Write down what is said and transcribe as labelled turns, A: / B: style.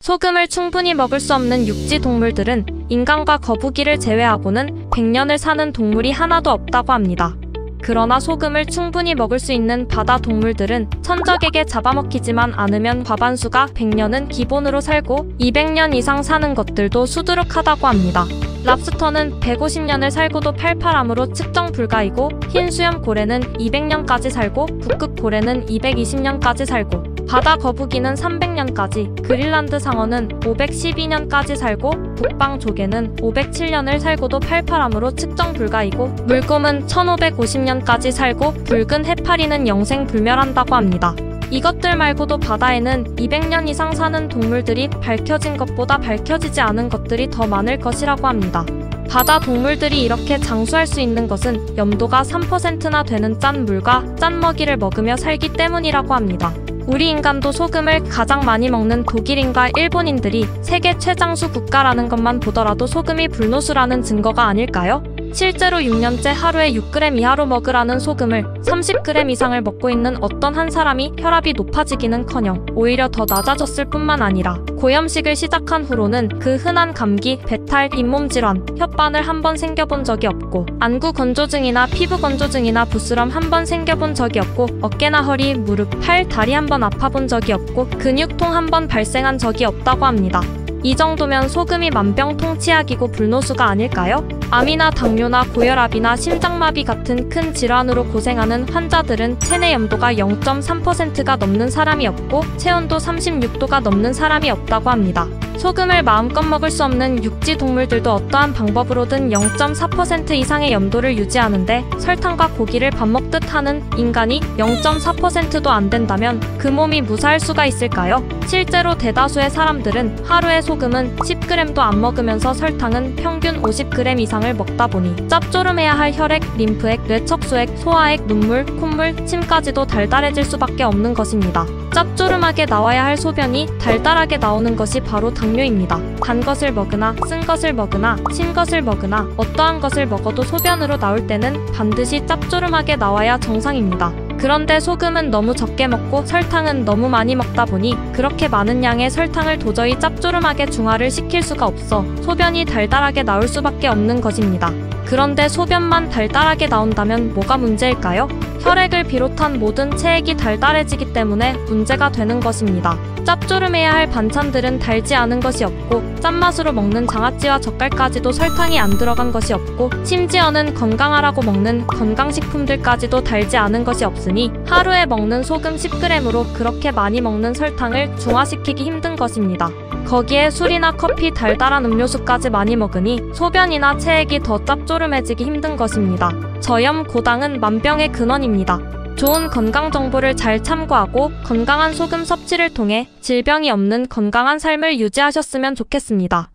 A: 소금을 충분히 먹을 수 없는 육지 동물들은 인간과 거북이를 제외하고는 100년을 사는 동물이 하나도 없다고 합니다. 그러나 소금을 충분히 먹을 수 있는 바다 동물들은 천적에게 잡아먹히지만 않으면 과반수가 100년은 기본으로 살고 200년 이상 사는 것들도 수두룩하다고 합니다. 랍스터는 150년을 살고도 팔팔함으로 측정 불가이고 흰수염 고래는 200년까지 살고 북극 고래는 220년까지 살고 바다 거북이는 300년까지, 그린란드 상어는 512년까지 살고 북방 조개는 507년을 살고도 팔팔함으로 측정 불가이고 물곰은 1550년까지 살고 붉은 해파리는 영생불멸한다고 합니다. 이것들 말고도 바다에는 200년 이상 사는 동물들이 밝혀진 것보다 밝혀지지 않은 것들이 더 많을 것이라고 합니다. 바다 동물들이 이렇게 장수할 수 있는 것은 염도가 3%나 되는 짠 물과 짠 먹이를 먹으며 살기 때문이라고 합니다. 우리 인간도 소금을 가장 많이 먹는 독일인과 일본인들이 세계 최장수 국가라는 것만 보더라도 소금이 불노수라는 증거가 아닐까요? 실제로 6년째 하루에 6g 이하로 먹으라는 소금을 30g 이상을 먹고 있는 어떤 한 사람이 혈압이 높아지기는커녕 오히려 더 낮아졌을 뿐만 아니라 고염식을 시작한 후로는 그 흔한 감기, 배탈, 잇몸 질환, 혓바늘 한 번 생겨본 적이 없고 안구 건조증이나 피부 건조증이나 부스럼 한 번 생겨본 적이 없고 어깨나 허리, 무릎, 팔, 다리 한 번 아파본 적이 없고 근육통 한 번 발생한 적이 없다고 합니다. 이 정도면 소금이 만병통치약이고 불노수가 아닐까요? 암이나 당뇨나 고혈압이나 심장마비 같은 큰 질환으로 고생하는 환자들은 체내 염도가 0.3%가 넘는 사람이 없고 체온도 36도가 넘는 사람이 없다고 합니다. 소금을 마음껏 먹을 수 없는 육지 동물들도 어떠한 방법으로든 0.4% 이상의 염도를 유지하는데 설탕과 고기를 밥 먹듯 하는 인간이 0.4%도 안 된다면 그 몸이 무사할 수가 있을까요? 실제로 대다수의 사람들은 하루에 소금은 10g도 안 먹으면서 설탕은 평균 50g 이상을 먹다 보니 짭조름해야 할 혈액, 림프액, 뇌척수액, 소화액, 눈물, 콧물, 침까지도 달달해질 수밖에 없는 것입니다. 짭조름하게 나와야 할 소변이 달달하게 나오는 것이 바로 당뇨입니다. 단 것을 먹으나, 쓴 것을 먹으나, 신 것을 먹으나 어떠한 것을 먹어도 소변으로 나올 때는 반드시 짭조름하게 나와야 정상입니다. 그런데 소금은 너무 적게 먹고 설탕은 너무 많이 먹다 보니 그렇게 많은 양의 설탕을 도저히 짭조름하게 중화를 시킬 수가 없어 소변이 달달하게 나올 수밖에 없는 것입니다. 그런데 소변만 달달하게 나온다면 뭐가 문제일까요? 혈액을 비롯한 모든 체액이 달달해지기 때문에 문제가 되는 것입니다. 짭조름해야 할 반찬들은 달지 않은 것이 없고 짠맛으로 먹는 장아찌와 젓갈까지도 설탕이 안 들어간 것이 없고 심지어는 건강하라고 먹는 건강식품들까지도 달지 않은 것이 없으니 하루에 먹는 소금 10g으로 그렇게 많이 먹는 설탕을 중화시키기 힘든 것입니다. 거기에 술이나 커피, 달달한 음료수까지 많이 먹으니 소변이나 체액이 더 짭조름해지기 힘든 것입니다. 저염, 고당은 만병의 근원입니다. 좋은 건강 정보를 잘 참고하고 건강한 소금 섭취를 통해 질병이 없는 건강한 삶을 유지하셨으면 좋겠습니다.